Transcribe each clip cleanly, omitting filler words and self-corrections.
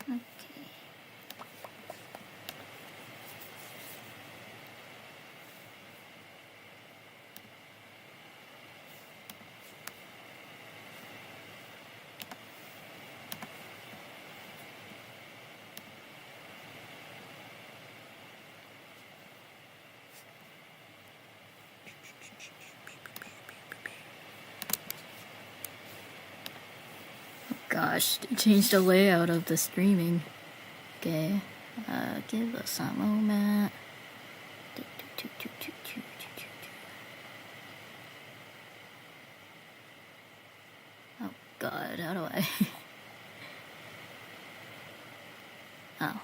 Okay. Gosh, they changed the layout of the streaming. Okay, give us a moment. Oh God, how do I? Oh.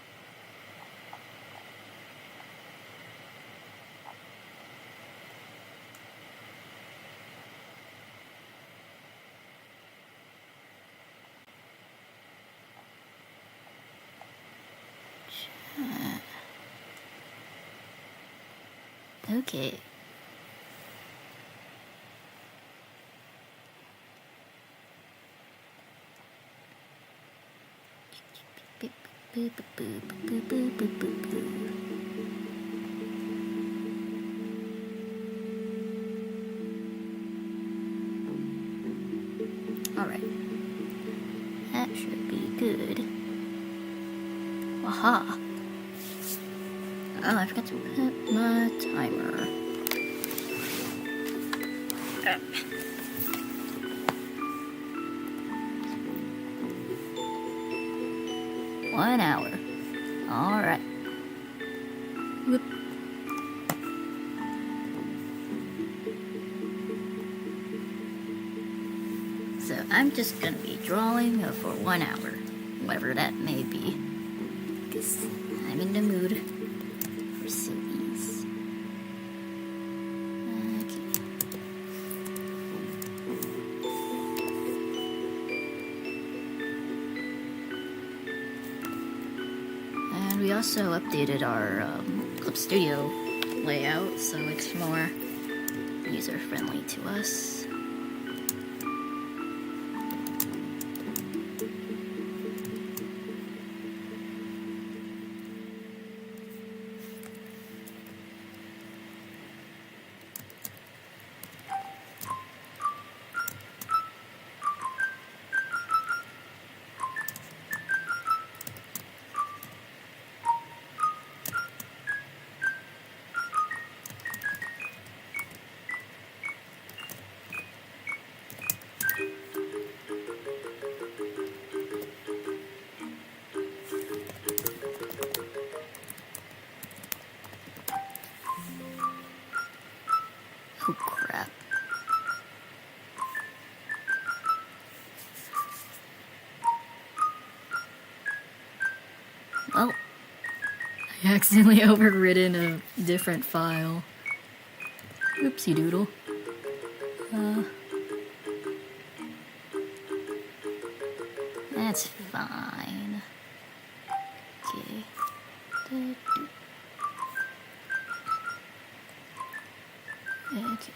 Okay. Alright. That should be good. Aha! Oh, I forgot to put my timer. 1 hour. Alright. Whoop. So I'm just gonna be drawing for 1 hour, whatever that may be, because I'm in the mood for sillies. Okay. And we also updated our Clip Studio layout, so it's more user-friendly to us. Oh crap. Well, I accidentally overwritten a different file. Oopsie doodle. That's fine. Okay. Okay.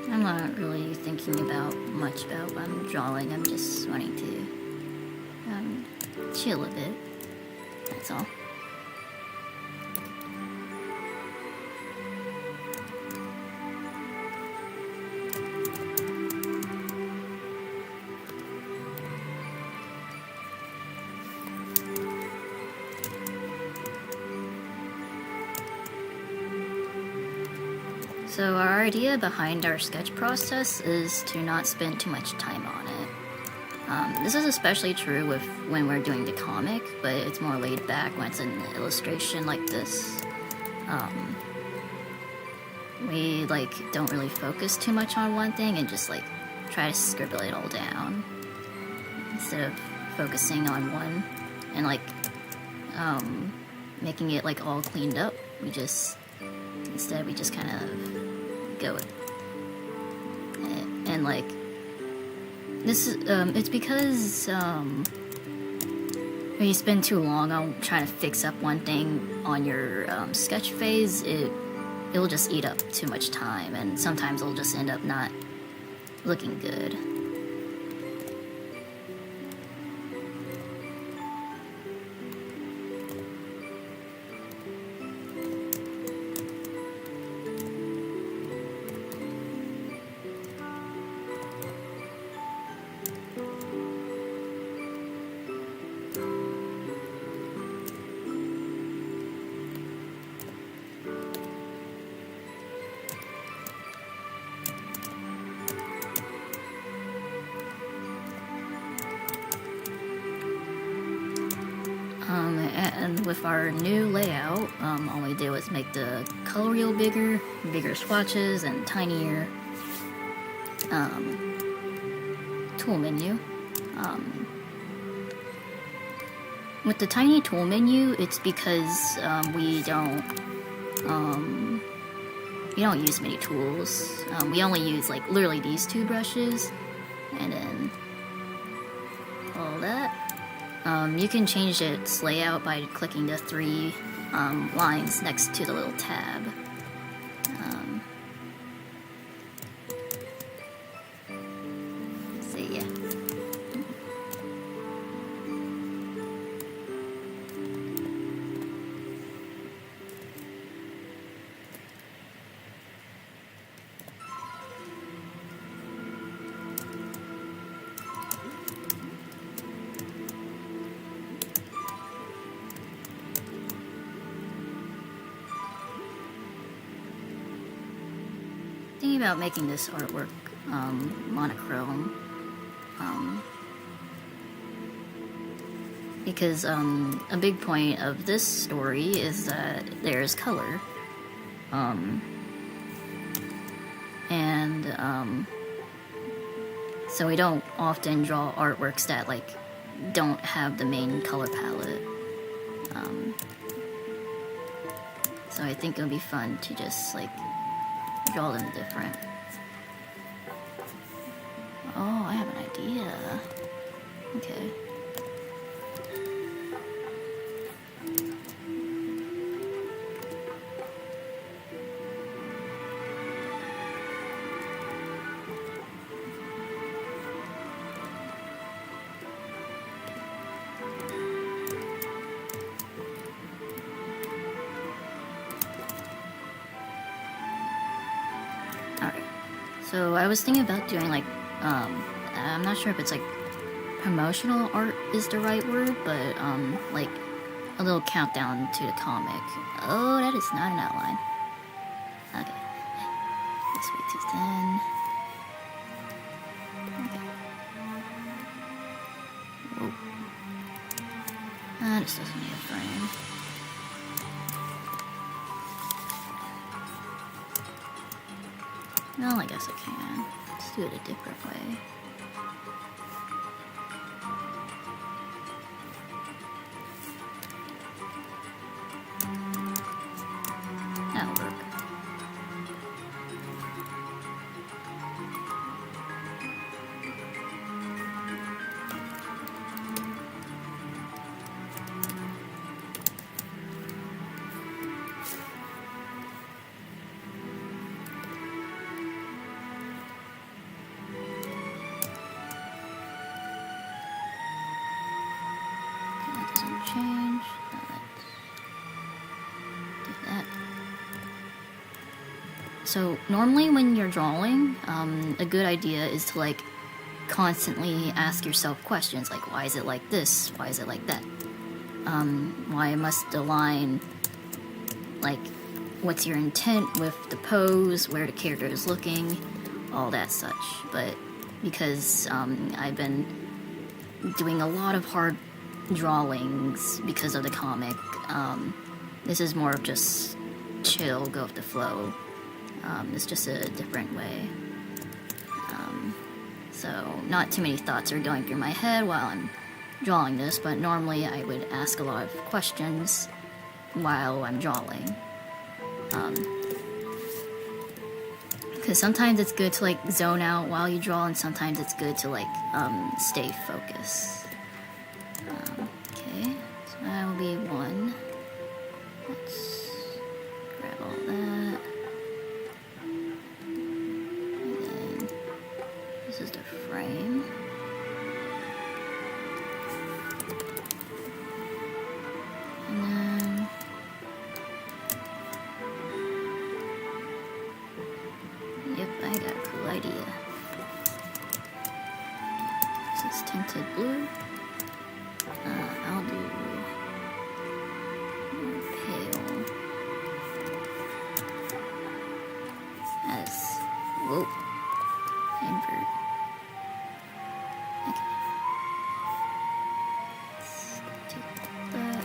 I'm not really thinking much about what I'm drawing. I'm just wanting to chill a bit. That's all. So our idea behind our sketch process is to not spend too much time on it. This is especially true with when we're doing the comic, but it's more laid back when it's an illustration like this. We like don't really focus too much on one thing and just like try to scribble it all down instead of focusing on one and like making it like all cleaned up. We just kind of go it. And like this is it's because when you spend too long on trying to fix up one thing on your sketch phase, it'll just eat up too much time, and sometimes it'll just end up not looking good. And with our new layout, all we did was make the color wheel bigger swatches, and tinier tool menu. With the tiny tool menu, it's because we don't use many tools. We only use like literally these two brushes, and then all that. You can change its layout by clicking the three lines next to the little tab. So yeah. Thinking about making this artwork monochrome, because a big point of this story is that there's color, and so we don't often draw artworks that like don't have the main color palette. So I think it would be fun to just like draw them different. Oh, I have an idea. Okay. So I was thinking about doing like, I'm not sure if it's like promotional art is the right word, but like a little countdown to the comic. Oh, that is not an outline. Okay. This way too thin. Okay. Whoa. This doesn't need a frame. Well, I guess I can. Let's do it a different way. That'll work. Change. Let's do that. So normally when you're drawing, a good idea is to like constantly ask yourself questions like, why is it like this? Why is it like that? Why must the line, like, what's your intent with the pose, where the character is looking, all that such. But because I've been doing a lot of hard drawings because of the comic. This is more of just chill, go with the flow. It's just a different way. So not too many thoughts are going through my head while I'm drawing this, but normally I would ask a lot of questions while I'm drawing. Because sometimes it's good to like zone out while you draw, and sometimes it's good to like stay focused. Okay, so that will be one. Let's grab all that. And then this is the frame. And then yep, I got a cool idea. This is tinted blue. I'll do more pale as whoa invert. Okay. Let's take that.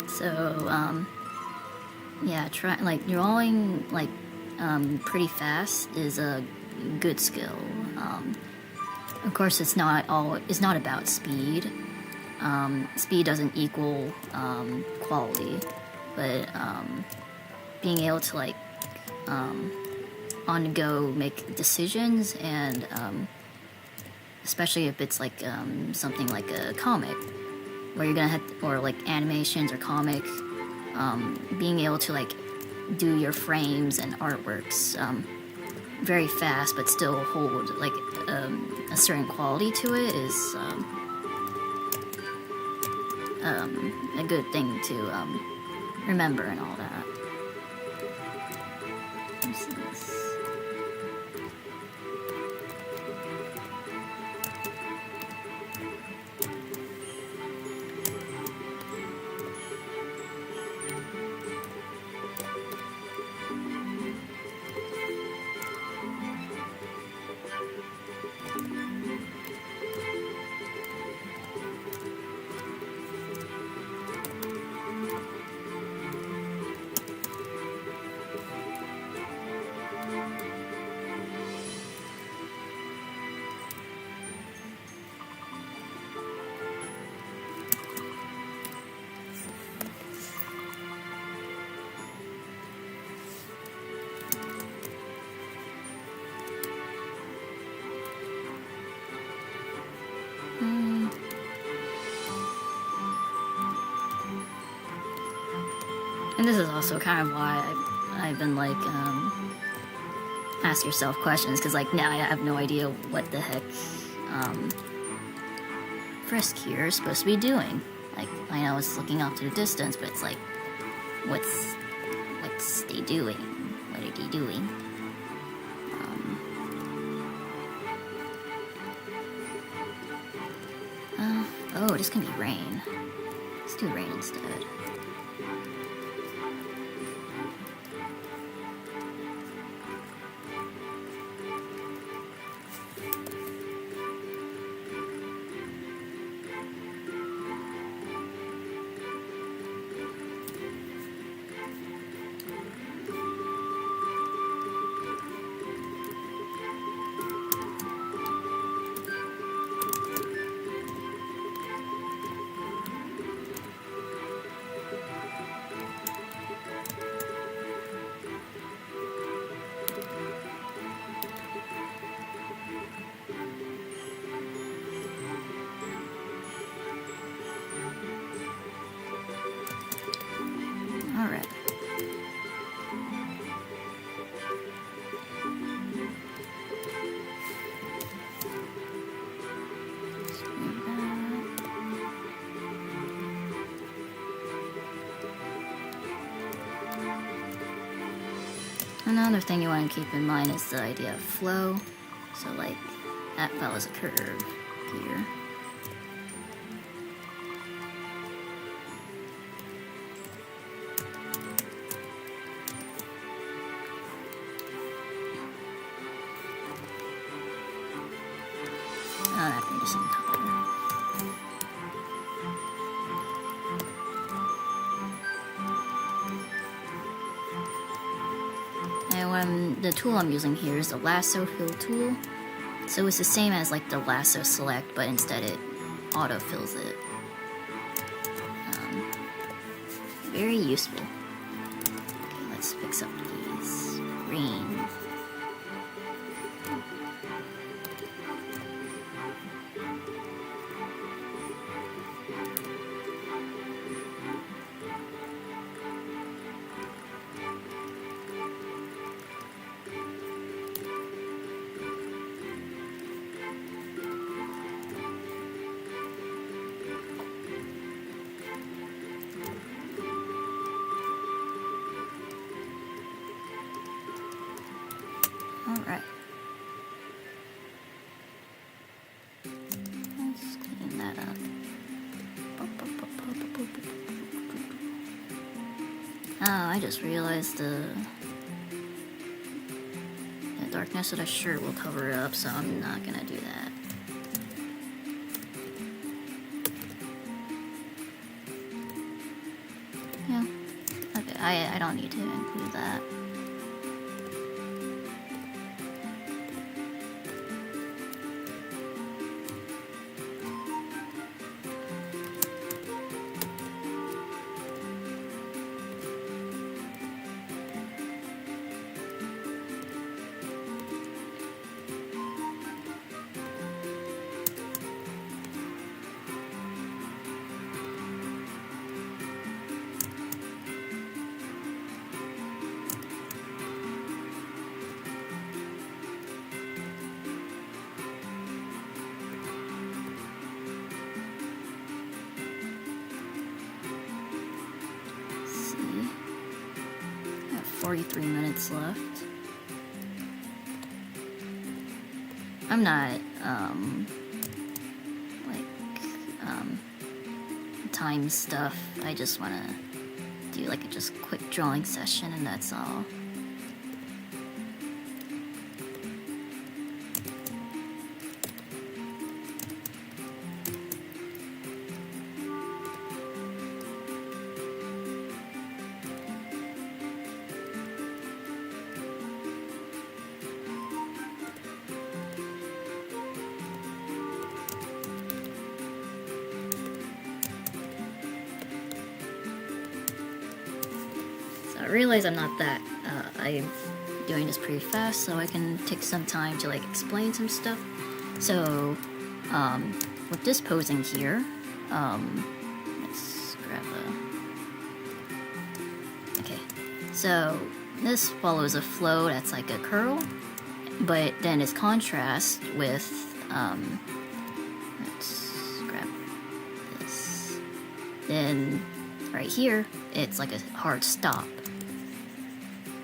So, yeah, try like drawing like pretty fast is a good skill. Of course, it's not about speed. Speed doesn't equal quality, but being able to like on the go make decisions, and especially if it's like something like a comic where you're gonna have, or like animations or comic, being able to like do your frames and artworks very fast but still hold like a certain quality to it is a good thing to remember and all that. What's this? And this is also kind of why I've been like, ask yourself questions, because like now I have no idea what the heck Frisk here is supposed to be doing. Like, I know it's looking off to the distance, but it's like, what's they doing? What are they doing? Oh, this can be rain. Let's do rain instead. Another thing you want to keep in mind is the idea of flow. So like, that follows a curve here. Oh, that brings some color. And the tool I'm using here is the lasso fill tool. So it's the same as like the lasso select, but instead it auto fills it. Very useful. Okay, let's fix up these green. Alright. Let's clean that up. Oh, I just realized the darkness of the shirt will cover it up, so I'm not gonna do that. Yeah. Okay, I don't need to include that. Let's see. I have 43 minutes left. I'm not, time stuff. I just want to do like a just quick drawing session and that's all. I realize I'm not that, I'm doing this pretty fast, so I can take some time to like explain some stuff. So, with this posing here, let's grab a, okay, so this follows a flow that's like a curl, but then it's contrast with, let's grab this, then right here, it's like a hard stop.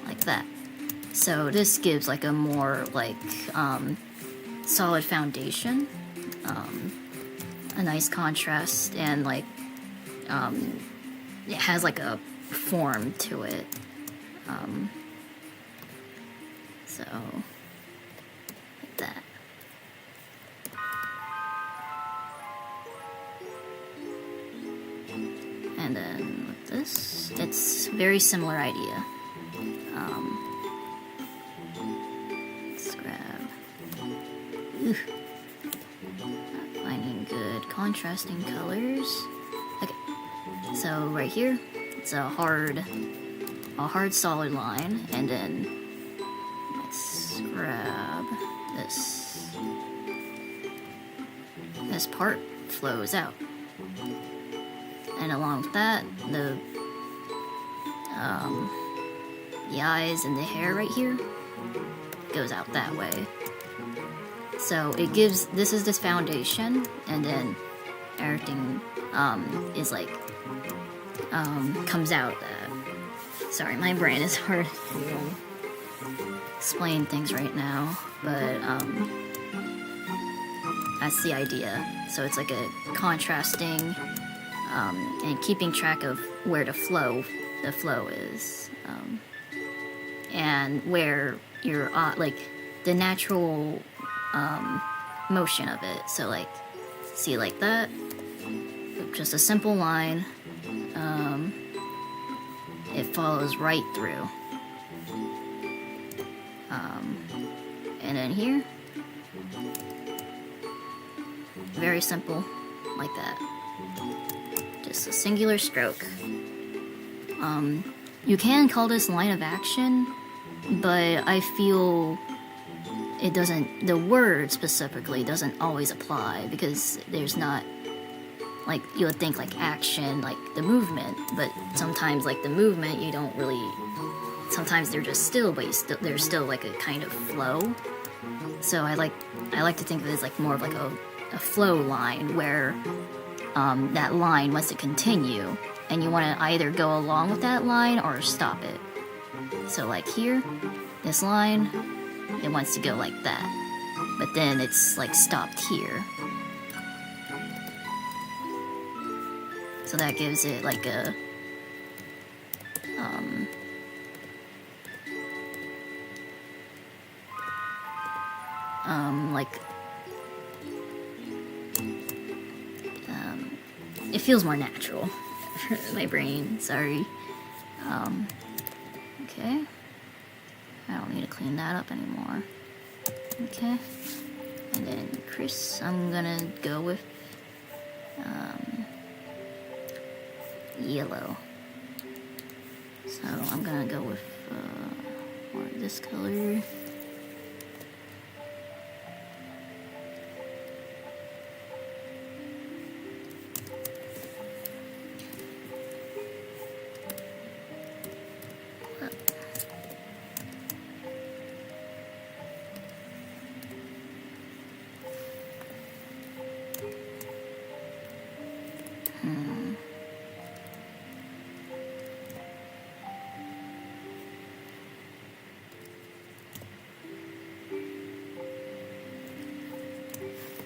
Like that. So this gives like a more like solid foundation, a nice contrast, and like it has like a form to it. So like that. And then with this, it's very similar idea. Let's grab. Not finding good contrasting colors. Okay, so right here, it's a hard solid line, and then let's grab this. This part flows out, and along with that, the eyes and the hair right here goes out that way. So it gives, this is this foundation, and then everything is like comes out. Sorry, my brain is hard to explain things right now, but that's the idea. So it's like a contrasting and keeping track of where the flow is, and where you're like the natural motion of it. So like, see like that, just a simple line. It follows right through. And then here, very simple, like that. Just a singular stroke. You can call this line of action, but I feel it doesn't, the word specifically doesn't always apply, because there's not, like, you would think like action, like the movement, but sometimes like the movement you don't really, sometimes they're just still, but there's still like a kind of flow. So I like to think of it as like more of like a flow line, where that line wants to continue, and you want to either go along with that line or stop it. So like here, this line, it wants to go like that, but then it's like stopped here. So that gives it like a it feels more natural for my brain, sorry. Okay. I don't need to clean that up anymore. Okay. And then Chris, I'm gonna go with yellow. So I'm gonna go with more of this color.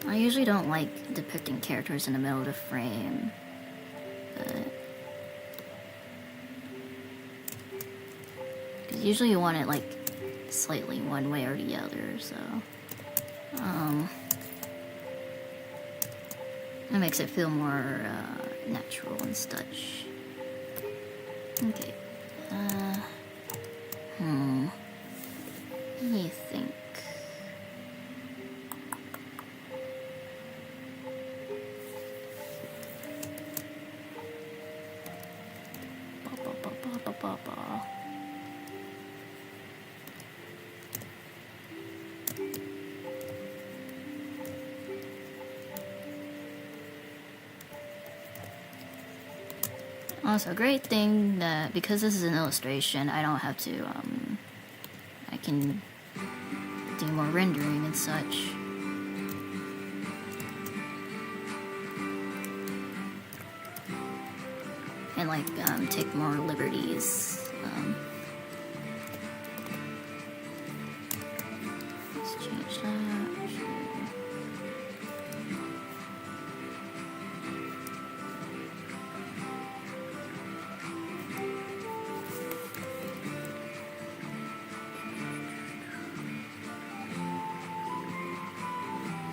I usually don't like depicting characters in the middle of the frame, but because usually you want it like slightly one way or the other, so it makes it feel more natural and such. Okay. Let me think. Also, great thing that because this is an illustration, I don't have to, I can do more rendering and such. And like, take more liberties. Let's change that. Sure.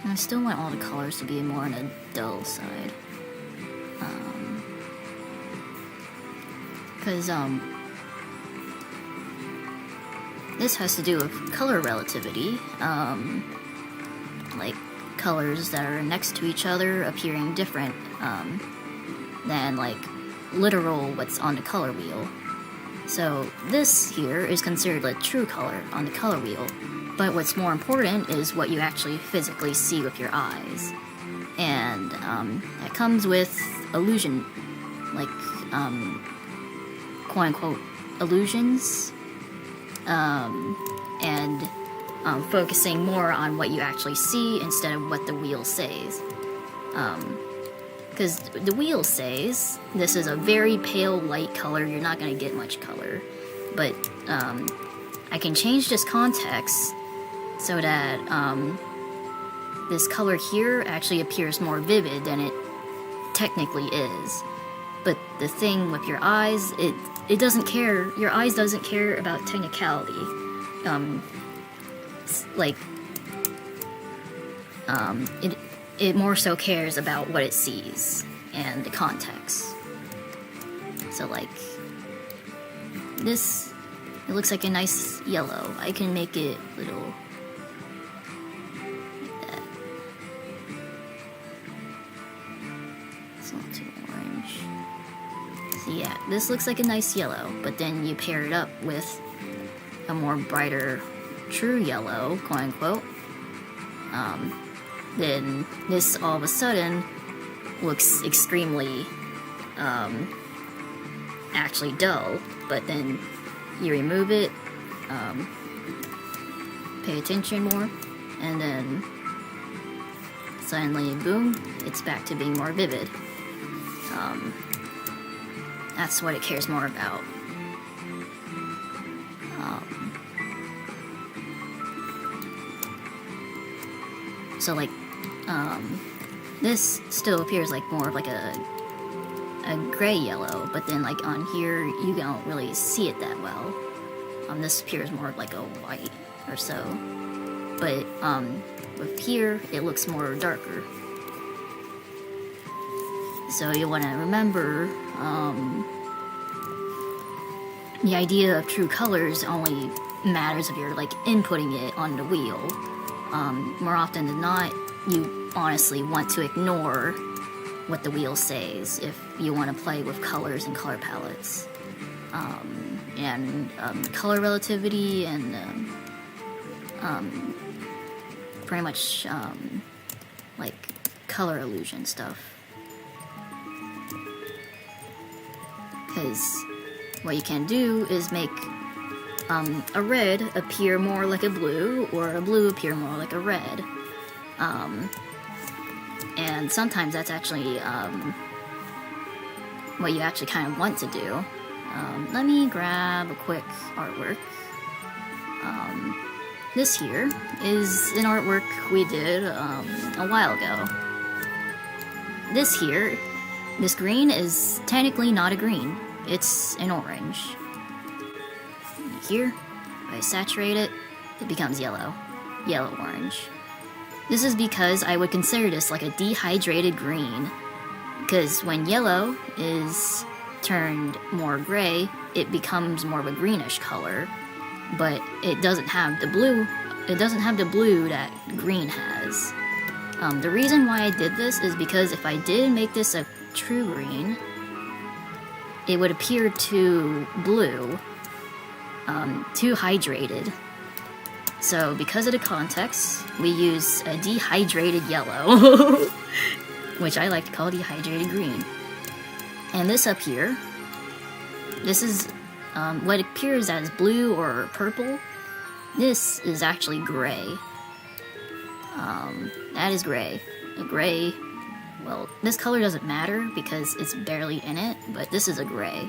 I still want all the colors to be more on the dull side. Because, this has to do with color relativity. Like, colors that are next to each other appearing different, than, like, literal what's on the color wheel. So, this here is considered a true color on the color wheel. But what's more important is what you actually physically see with your eyes. And that comes with illusion, like quote-unquote illusions, and focusing more on what you actually see instead of what the wheel says. Because the wheel says this is a very pale light color, you're not going to get much color. But I can change this context so that this color here actually appears more vivid than it technically is. But the thing with your eyes, it doesn't care. Your eyes doesn't care about technicality. It more so cares about what it sees and the context. So like this, it looks like a nice yellow. I can make it little like that. It's not too orange. So yeah, this looks like a nice yellow, but then you pair it up with a more brighter, true yellow, quote unquote. Then this all of a sudden looks extremely actually dull, but then you remove it, pay attention more, and then suddenly, boom, it's back to being more vivid. That's what it cares more about. So like, this still appears like more of like a gray yellow, but then like on here you don't really see it that well. This appears more of like a white or so, but with here it looks more darker. So you want to remember the idea of true colors only matters if you're like inputting it on the wheel. More often than not, you honestly want to ignore what the wheel says if you want to play with colors and color palettes. Color relativity and pretty much like color illusion stuff. Because what you can do is make a red appear more like a blue, or a blue appear more like a red. And sometimes that's actually what you actually kind of want to do. Let me grab a quick artwork. This here is an artwork we did a while ago. This here, this green is technically not a green. It's an orange. Here, if I saturate it, it becomes yellow. Yellow-orange. This is because I would consider this like a dehydrated green. Because when yellow is turned more gray, it becomes more of a greenish color. But it doesn't have the blue. It doesn't have the blue that green has. The reason why I did this is because if I did make this a true green, it would appear too blue, too hydrated. So because of the context, we use a dehydrated yellow, which I like to call dehydrated green. And this up here, this is what appears as blue or purple. This is actually gray. That is gray. A gray, well, this color doesn't matter because it's barely in it, but this is a gray.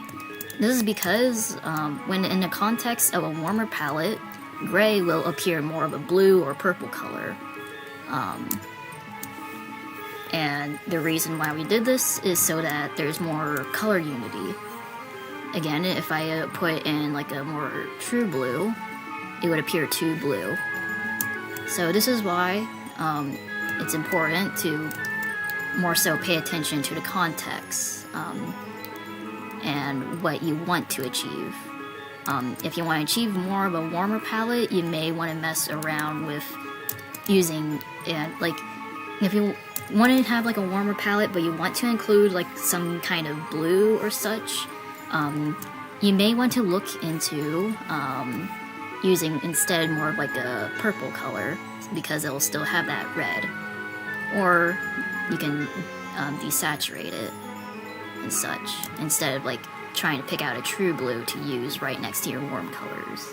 This is because when in the context of a warmer palette, gray will appear more of a blue or purple color. And the reason why we did this is so that there's more color unity. Again, if I put in like a more true blue, it would appear too blue. So this is why it's important to more so pay attention to the context and what you want to achieve. If you want to achieve more of a warmer palette, you may want to mess around with using like if you want to have like a warmer palette but you want to include like some kind of blue or such, you may want to look into using instead more of like a purple color because it will still have that red. Or you can desaturate it and such instead of like trying to pick out a true blue to use right next to your warm colors,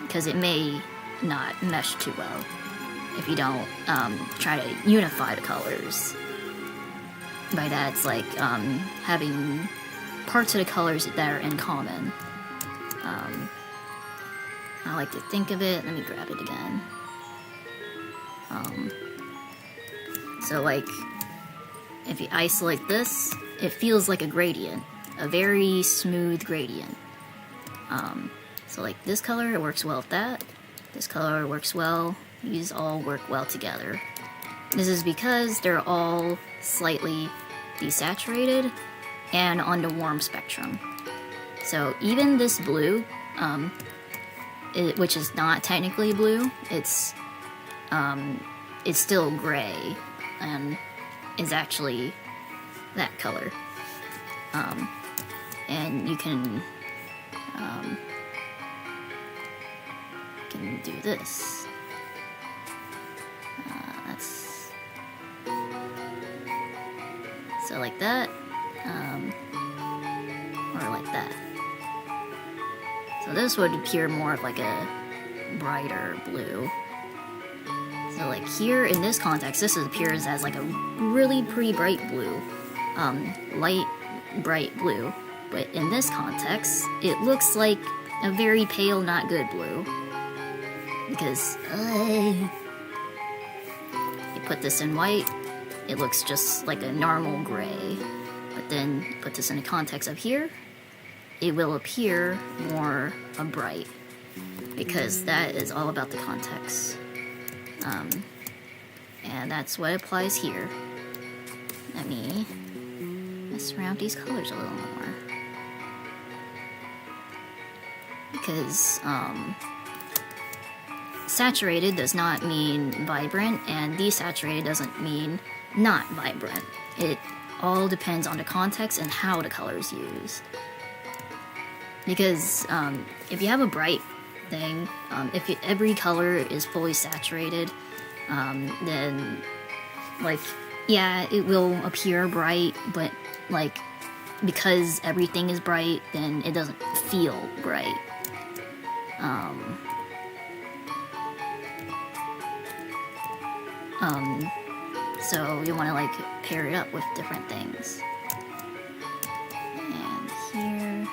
because it may not mesh too well if you don't try to unify the colors. By that, it's like having parts of the colors that are in common. I like to think of it. Let me grab it again. So like, if you isolate this, it feels like a gradient, a very smooth gradient. So like this color, it works well with that. This color works well. These all work well together. This is because they're all slightly desaturated and on the warm spectrum. So even this blue, which is not technically blue, it's still gray and is actually that color. And you can do this. That's so like that, or like that. So this would appear more of like a brighter blue. So like here in this context, this appears as like a really pretty bright blue, light bright blue. But in this context, it looks like a very pale, not good blue. Because you put this in white, it looks just like a normal gray. But then put this in the context of here, it will appear more bright. Because that is all about the context. And that's what applies here. Let me mess around these colors a little more. Because, saturated does not mean vibrant, and desaturated doesn't mean not vibrant. It all depends on the context and how the color is used. Because if you have a bright thing, if every color is fully saturated, then, like, yeah, it will appear bright, but, like, because everything is bright, then it doesn't feel bright. So you want to like pair it up with different things. And here,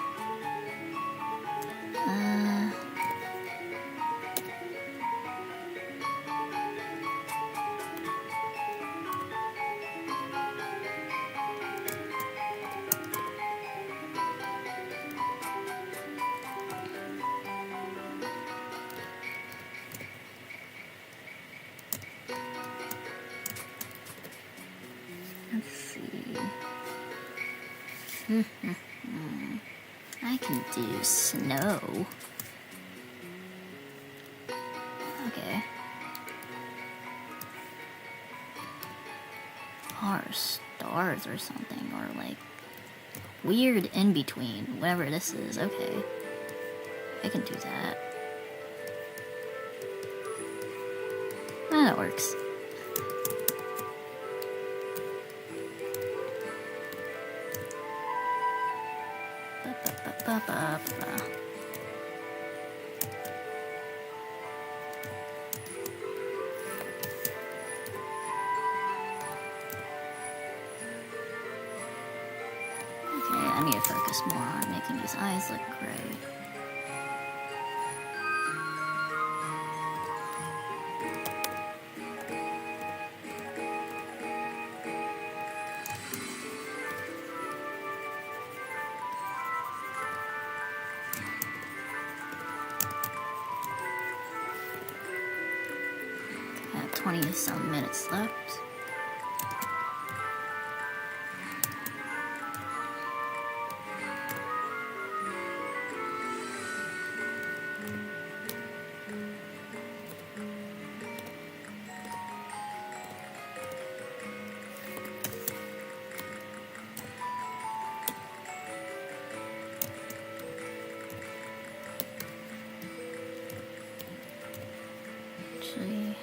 let's see. I can do snow. Okay. Or stars or something, or like weird in between, whatever this is. Okay. I can do that. That works. Okay, I need to focus more on making these eyes look great. I have 20-some minutes left. Actually,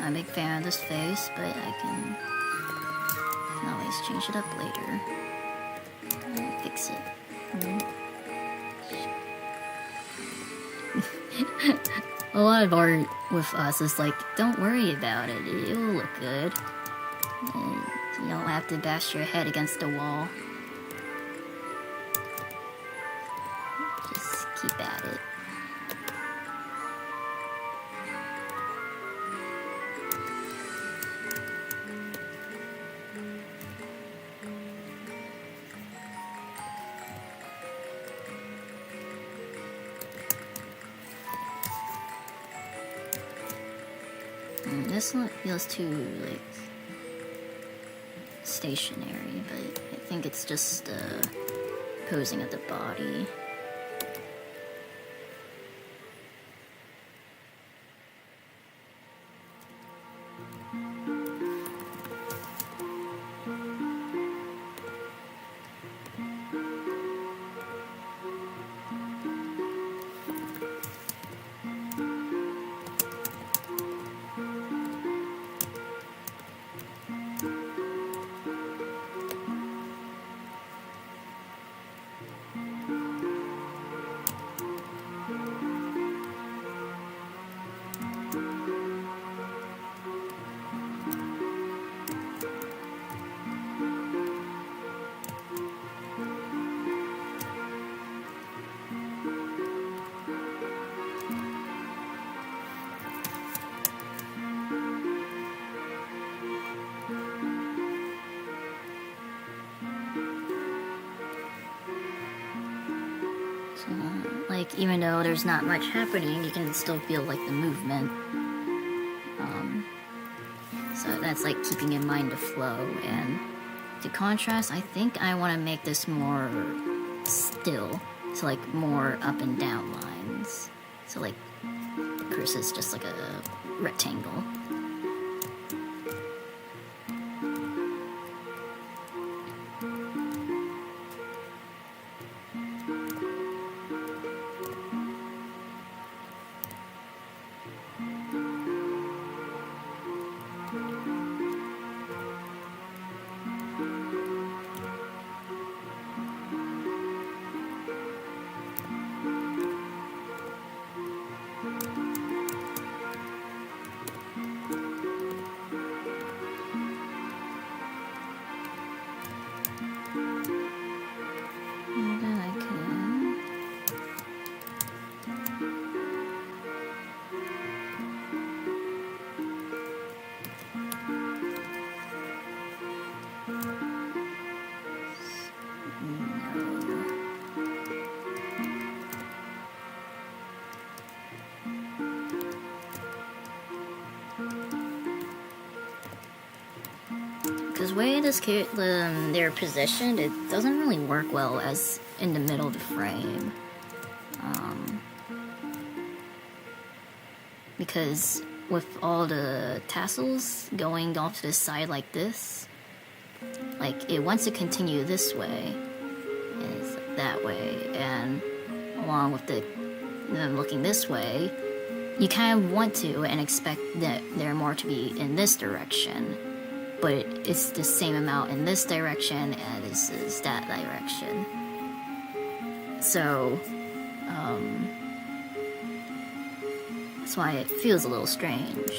a big fan of this face, but I can always change it up later. Fix it. A lot of art with us is like, don't worry about it, it'll look good. And you don't have to bash your head against the wall. Just keep at it. This one feels too, like, stationary, but I think it's just posing of the body. Like, even though there's not much happening, you can still feel, like, the movement. So that's, like, keeping in mind the flow. And to contrast, I think I want to make this more still. So, like, more up and down lines. So, like, versus just, like, a rectangle. Because way they're positioned, it doesn't really work well as in the middle of the frame. Because with all the tassels going off to the side like this, like it wants to continue this way, and it's like that way, and along with them looking this way, you kind of want to and expect that there are more to be in this direction. But it's the same amount in this direction and this is that direction. So, that's why it feels a little strange.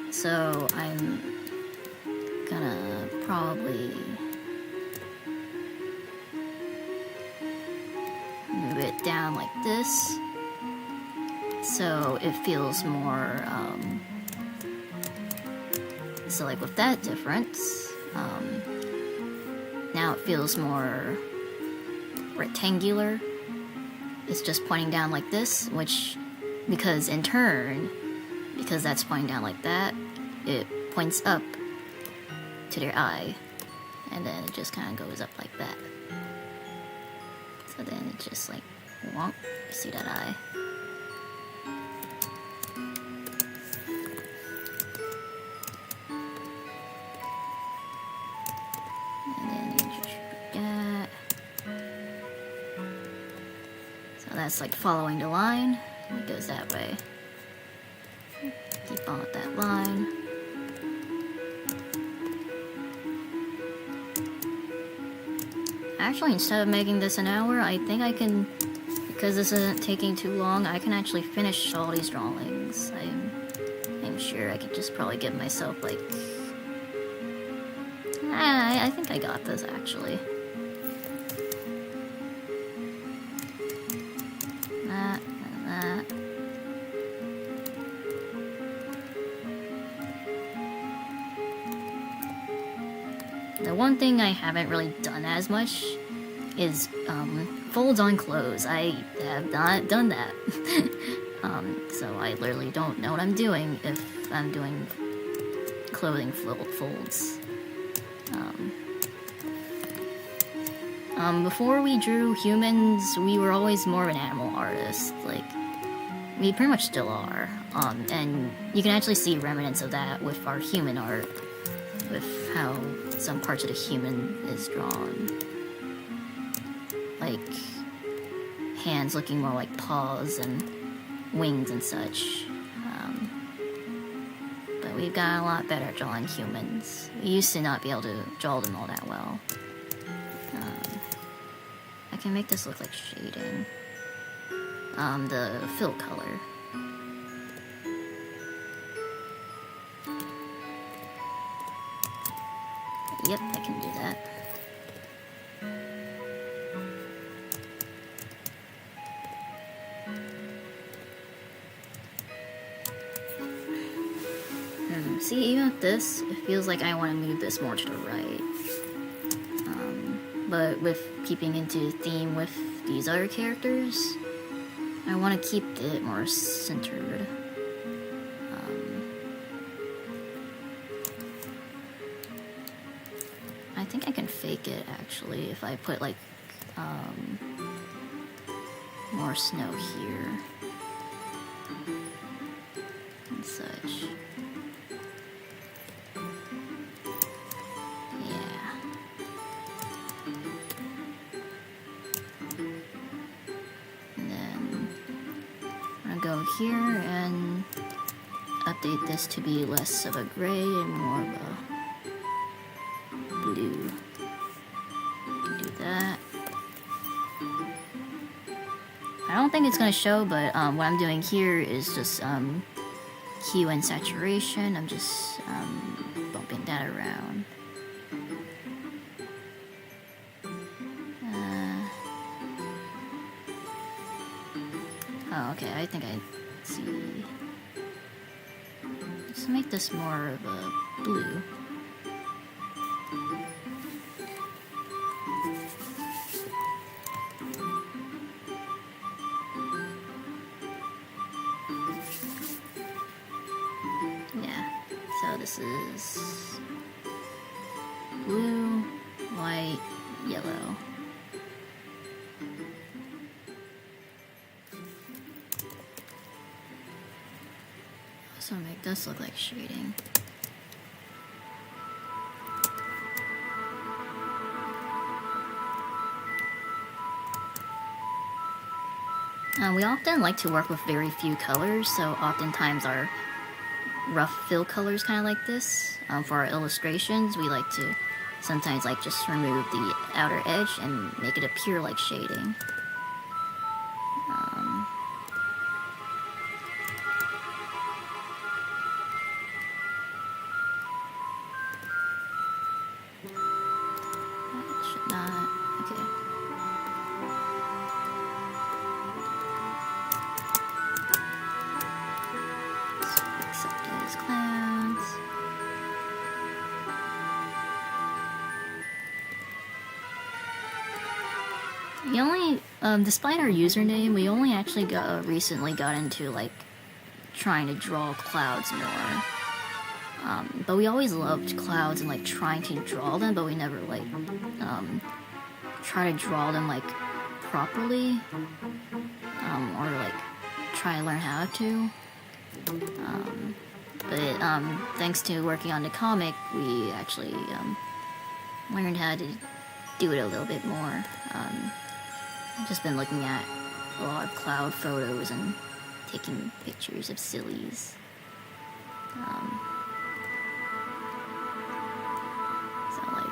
So I'm gonna probably move it down like this, so it feels more, so like with that difference, now it feels more rectangular. It's just pointing down like this, which, because in turn, because that's pointing down like that, it points up to their eye, and then it just kind of goes up like that. So then it just like, wonk, see that eye. That's like following the line, it goes that way. Keep on with that line. Actually, instead of making this an hour, I think I can, because this isn't taking too long, I can actually finish all these drawings. I'm sure I could just probably give myself like... I think I got this actually. That and that. The one thing I haven't really done as much is folds on clothes. I have not done that. So I literally don't know what I'm doing if I'm doing clothing folds. Before we drew humans, we were always more of an animal artist. Like, we pretty much still are. And you can actually see remnants of that with our human art, with how some parts of the human is drawn. Like, hands looking more like paws and wings and such. But we've gotten a lot better at drawing humans. We used to not be able to draw them all that well. I can make this look like shading. The fill color. Yep, I can do that. See, even with this, it feels like I want to move this more to the right. But with keeping into theme with these other characters, I want to keep it more centered. I think I can fake it, actually, if I put, like, more snow here. And such. Go here and update this to be less of a gray and more of a blue. Do that. I don't think it's gonna show, but what I'm doing here is just hue and saturation. I'm just bumping that around. Oh, okay, I think I see. Let's make this more of a blue. Yeah, so this is blue, white, yellow. So make this look like shading. We often like to work with very few colors, so oftentimes our rough fill colors kind of like this. For our illustrations, we like to sometimes like just remove the outer edge and make it appear like shading. We only, despite our username, we only actually recently got into, like, trying to draw clouds more. But we always loved clouds and, like, trying to draw them, but we never, like, try to draw them, like, properly. Or, like, try to learn how to. But thanks to working on the comic, we actually, learned how to do it a little bit more. I've just been looking at a lot of cloud photos and taking pictures of sillies. So like,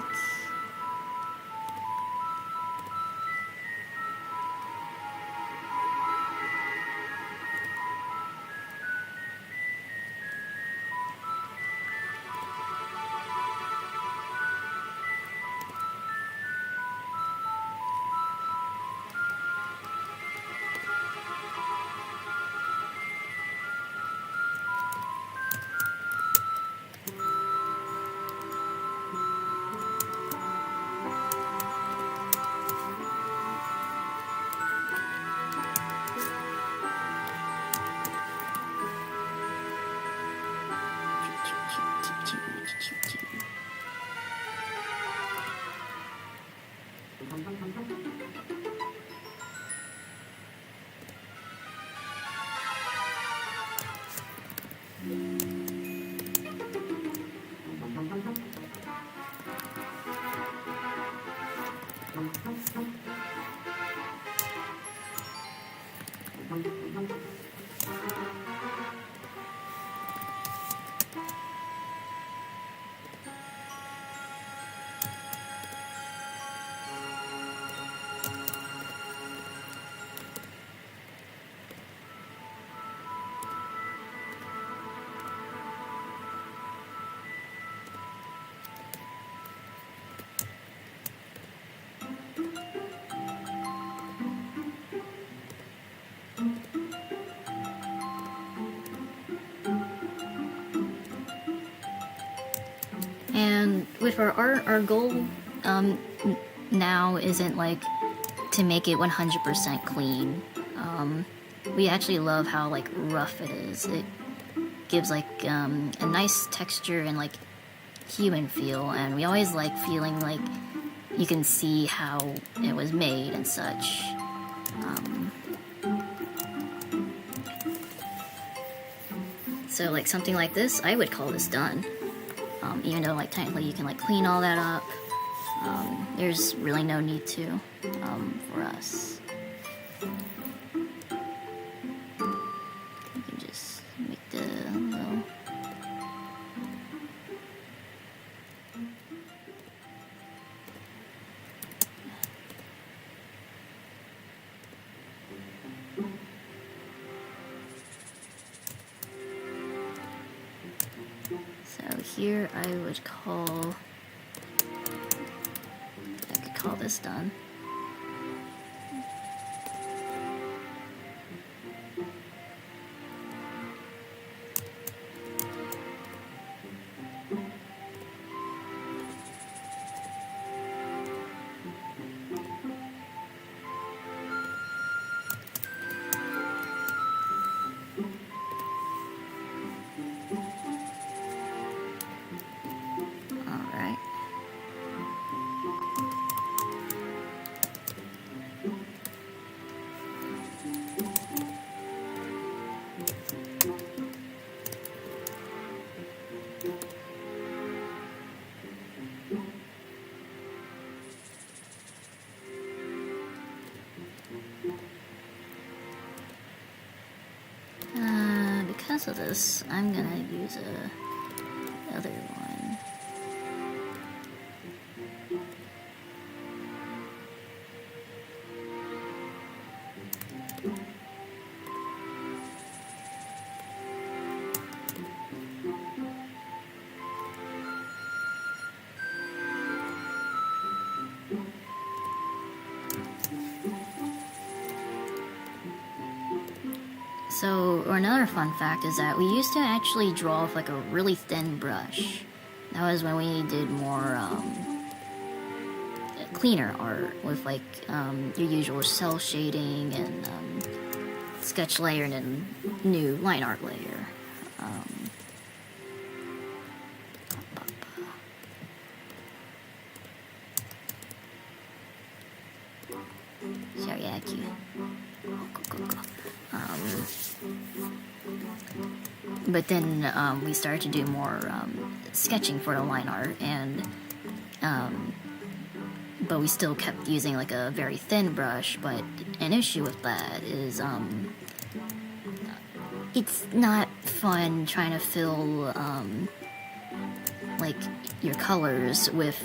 and with our art, our goal now isn't like to make it 100% clean. We actually love how like rough it is. It gives like a nice texture and like human feel, and we always like feeling like you can see how it was made and such. So like something like this, I would call this done. Even though like technically you can like clean all that up, there's really no need to for us. You can just make the little. So here I would call, I could call this done. Alright. Because of this, I'm gonna use a other one. So, or another fun fact is that we used to actually draw with like a really thin brush. That was when we did more cleaner art with like your usual cell shading and sketch layer and then new line art layer. Shariaki. But then we started to do more sketching for the line art, and but we still kept using like a very thin brush. But an issue with that is it's not fun trying to fill like your colors with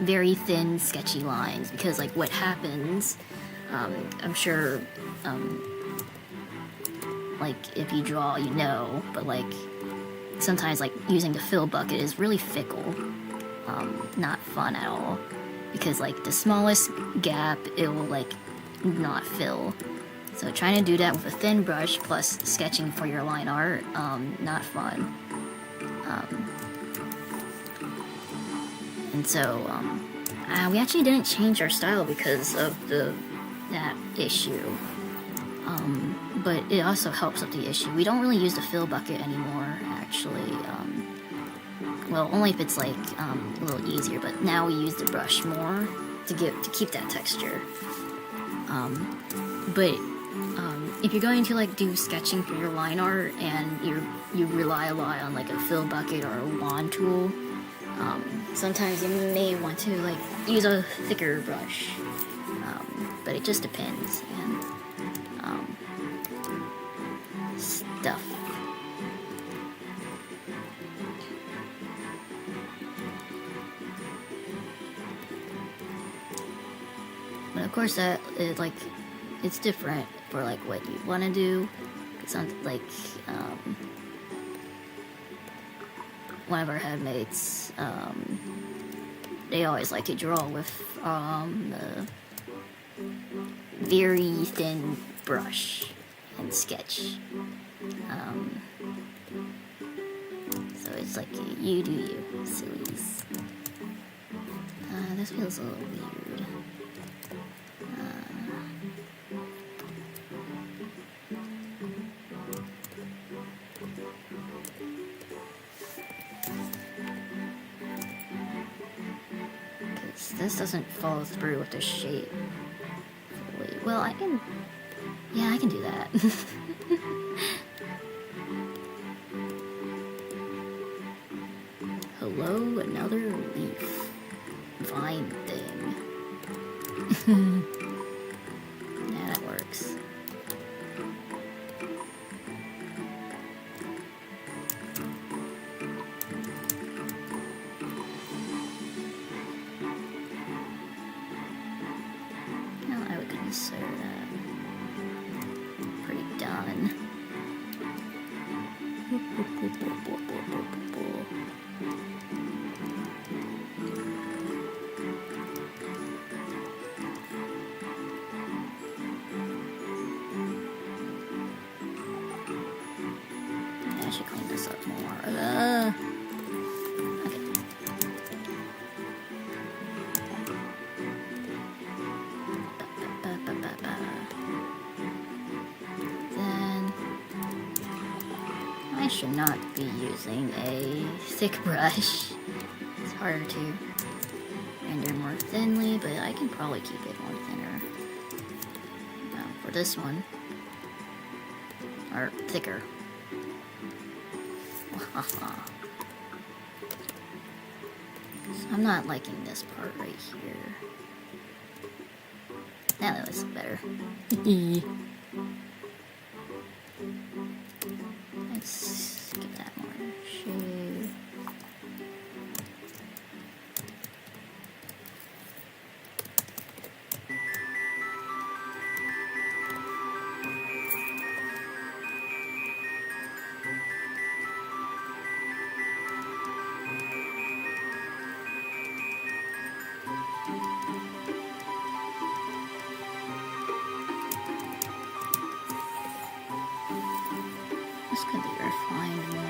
very thin, sketchy lines, because like what happens, I'm sure, like if you draw, you know, but like sometimes like using the fill bucket is really fickle, not fun at all, because like the smallest gap it will like not fill. So trying to do that with a thin brush plus sketching for your line art, not fun. And so we actually didn't change our style because of that issue. But it also helps with the issue. We don't really use the fill bucket anymore, actually. Well, only if it's like a little easier. But now we use the brush more to keep that texture. But if you're going to like do sketching for your line art and you rely a lot on like a fill bucket or a wand tool, sometimes you may want to like use a thicker brush. But it just depends. And stuff. But of course that it's different for like what you want to do. It's not like one of our headmates, they always like to draw with a very thin brush and sketch. So it's like you do you, sillies. This feels a little weird. Because this doesn't follow through with the shape. Well, I can do that. Hello, another leaf. Vine thing. Yeah, that works. Now I would consider that pretty done. I should clean this up more. Okay. Then I should not be using a thick brush. It's harder to render more thinly, but I can probably keep it more thinner. For this one, or thicker. I'm not liking this part right here. That looks better. Let's give that more shade. This could be refined more.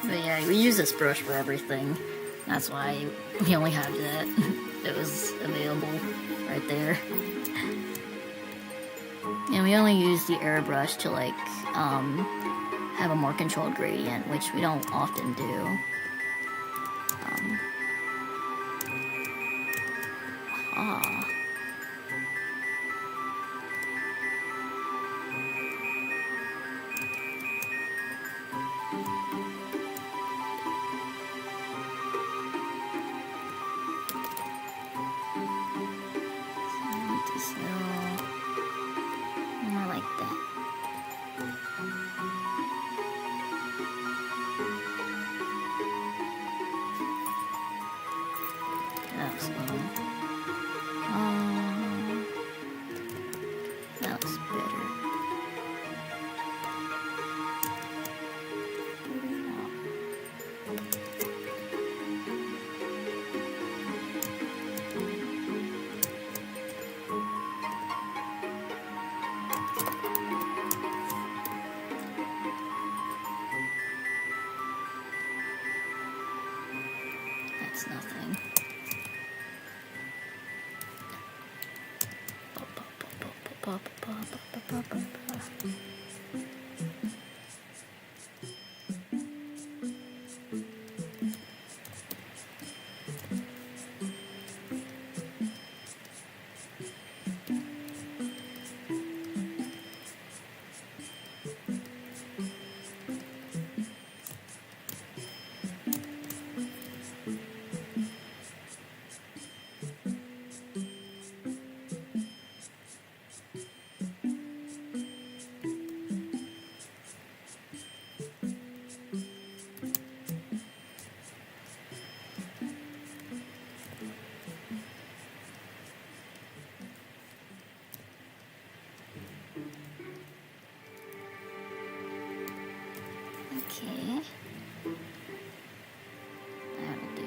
But yeah, we use this brush for everything. That's why we only have that. It was available right there. And we only use the airbrush to like have a more controlled gradient, which we don't often do. It's nothing. Okay. That'll do.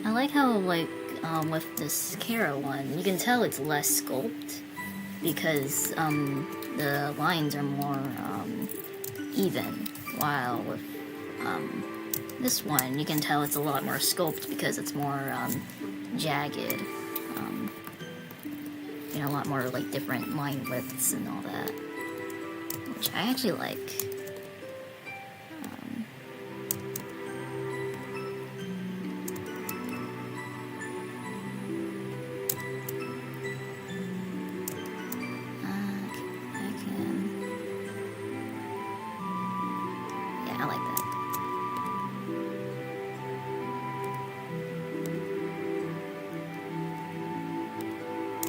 I like how, like, with this Kara one, you can tell it's less sculpt because the lines are more even, while with this one, you can tell it's a lot more sculpt because it's more jagged. You know, a lot more like different line widths and all that, which I actually like. I like that.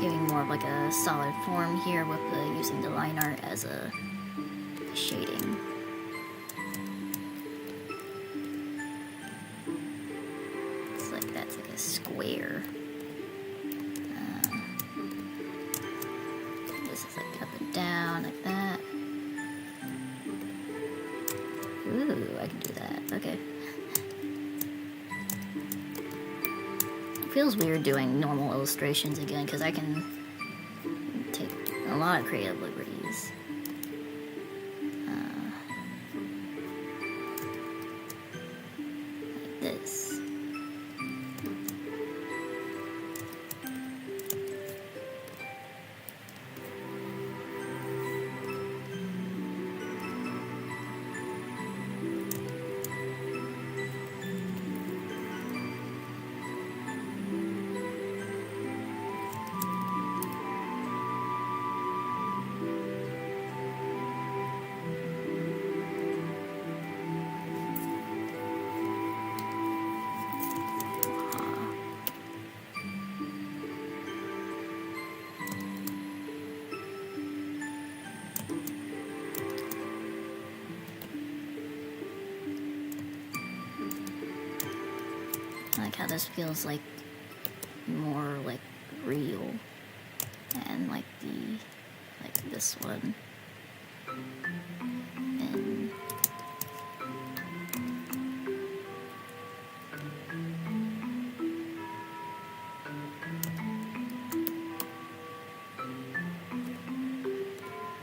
Giving more of like a solid form here with using the line art as a shading. It's like that's like a square. This is like up and down like that. Ooh, I can do that. Okay. It feels weird doing normal illustrations again because I can take a lot of creative liberties. Like this. I like how this feels like more like real, and like this one. And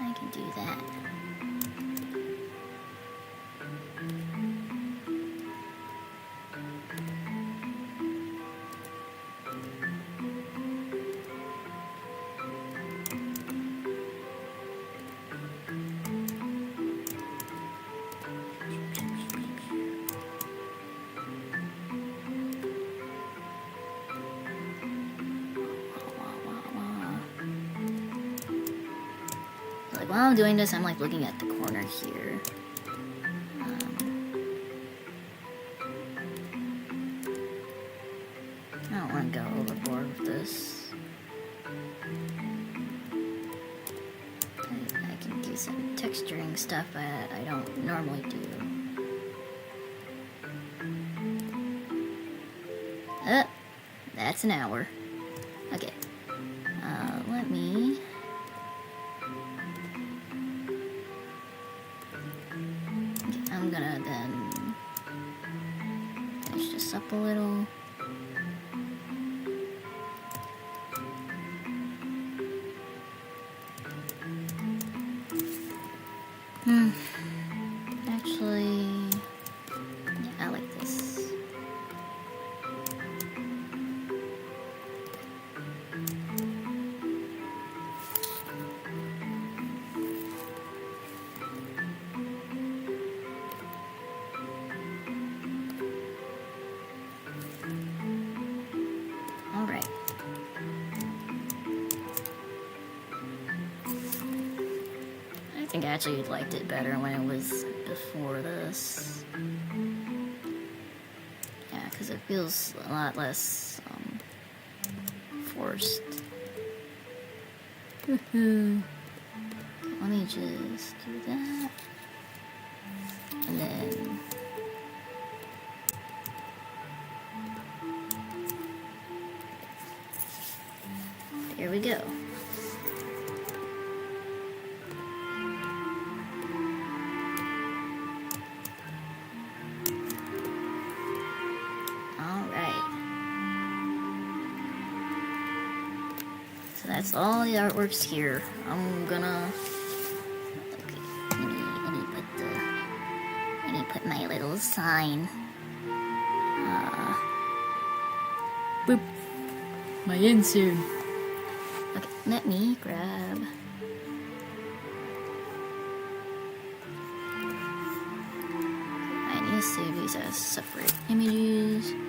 I can do that. Like while I'm doing this, I'm like looking at the corner here. I don't want to go overboard with this. I can do some texturing stuff that I don't normally do. That's an hour. Okay. Let me... Okay, I'm gonna then finish this up a little. Actually, yeah, I like this. All right. I think I actually liked it better when it was before this. Yeah, because it feels a lot less forced. Let me just do that. And then... Here we go. That's all the artworks here. I'm gonna... Okay, let me put my little sign. Boop. My insert. Okay, let me grab... I need to save these as separate images. Okay.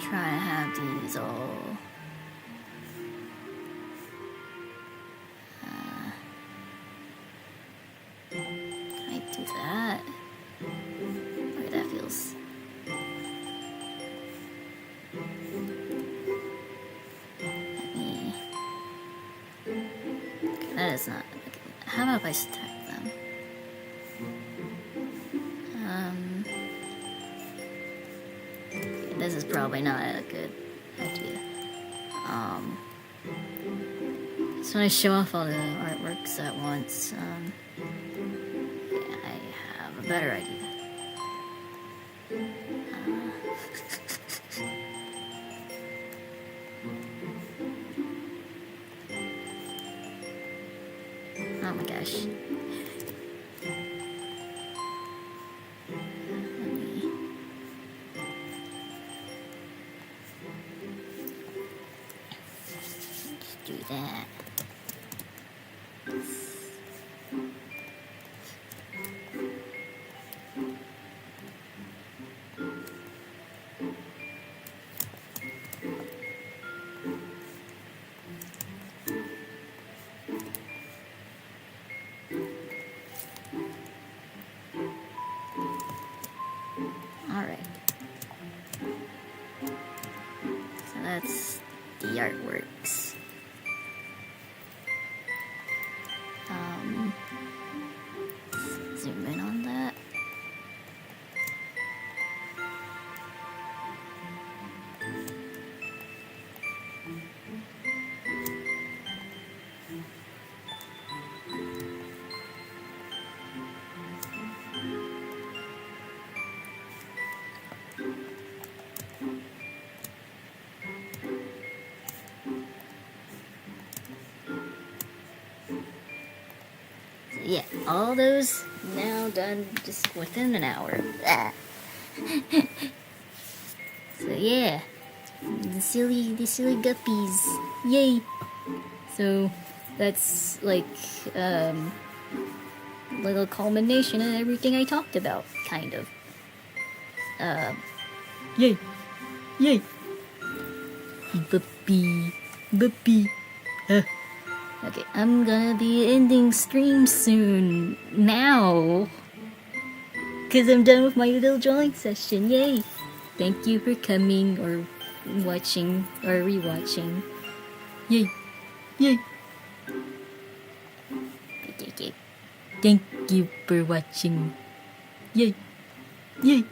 Try to have these all I do that. Okay, that feels okay, that is not okay. How about if I stack them? This is probably not a good idea. So when I show off all the artworks at once, yeah, I have a better idea. Oh my gosh. Do that. All right. So that's the artworks. Zoom in on that. Yeah, all those now done just within an hour. So yeah, the silly guppies, yay! So that's like little culmination of everything I talked about, kind of. Yay, yay, puppy. Buppy. Okay, I'm gonna be ending stream soon. Now. Because I'm done with my little drawing session. Yay! Thank you for coming or watching or rewatching. Yay! Yay! Okay. Thank you for watching. Yay! Yay!